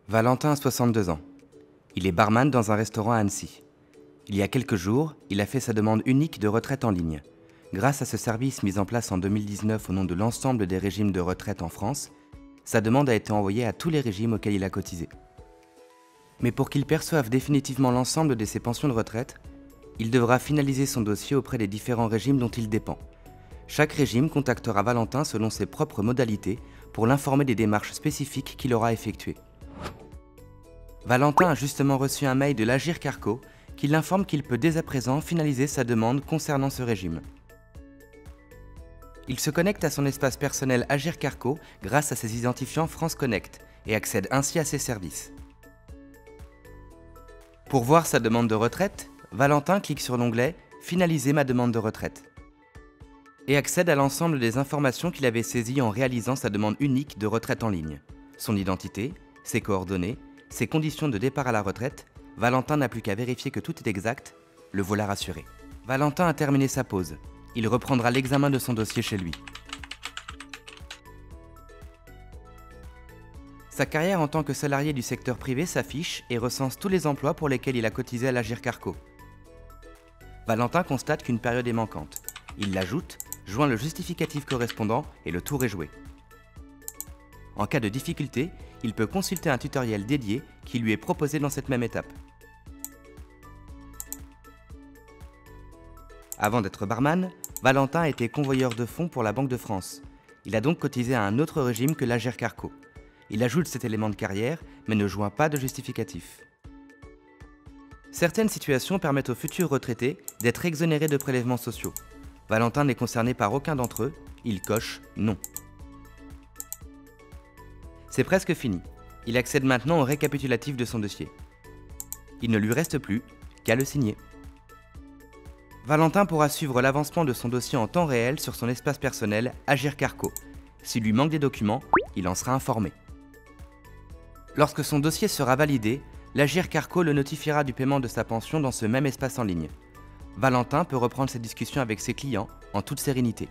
Valentin a 62 ans. Il est barman dans un restaurant à Annecy. Il y a quelques jours, il a fait sa demande unique de retraite en ligne. Grâce à ce service mis en place en 2019 au nom de l'ensemble des régimes de retraite en France, sa demande a été envoyée à tous les régimes auxquels il a cotisé. Mais pour qu'il perçoive définitivement l'ensemble de ses pensions de retraite, il devra finaliser son dossier auprès des différents régimes dont il dépend. Chaque régime contactera Valentin selon ses propres modalités pour l'informer des démarches spécifiques qu'il aura effectuées. Valentin a justement reçu un mail de l'Agir Carco qui l'informe qu'il peut dès à présent finaliser sa demande concernant ce régime. Il se connecte à son espace personnel Agir Carco grâce à ses identifiants France Connect et accède ainsi à ses services. Pour voir sa demande de retraite, Valentin clique sur l'onglet « Finaliser ma demande de retraite » et accède à l'ensemble des informations qu'il avait saisies en réalisant sa demande unique de retraite en ligne. Son identité, ses coordonnées, ses conditions de départ à la retraite. Valentin n'a plus qu'à vérifier que tout est exact, le voilà rassuré. Valentin a terminé sa pause. Il reprendra l'examen de son dossier chez lui. Sa carrière en tant que salarié du secteur privé s'affiche et recense tous les emplois pour lesquels il a cotisé à l'Agir Carco. Valentin constate qu'une période est manquante. Il l'ajoute, joint le justificatif correspondant et le tour est joué. En cas de difficulté, il peut consulter un tutoriel dédié qui lui est proposé dans cette même étape. Avant d'être barman, Valentin a été convoyeur de fonds pour la Banque de France. Il a donc cotisé à un autre régime que l'Agir Carco. Il ajoute cet élément de carrière, mais ne joint pas de justificatif. Certaines situations permettent aux futurs retraités d'être exonérés de prélèvements sociaux. Valentin n'est concerné par aucun d'entre eux, il coche « Non ». C'est presque fini. Il accède maintenant au récapitulatif de son dossier. Il ne lui reste plus qu'à le signer. Valentin pourra suivre l'avancement de son dossier en temps réel sur son espace personnel Agir Carco. S'il lui manque des documents, il en sera informé. Lorsque son dossier sera validé, l'Agir Carco le notifiera du paiement de sa pension dans ce même espace en ligne. Valentin peut reprendre ses discussions avec ses clients en toute sérénité.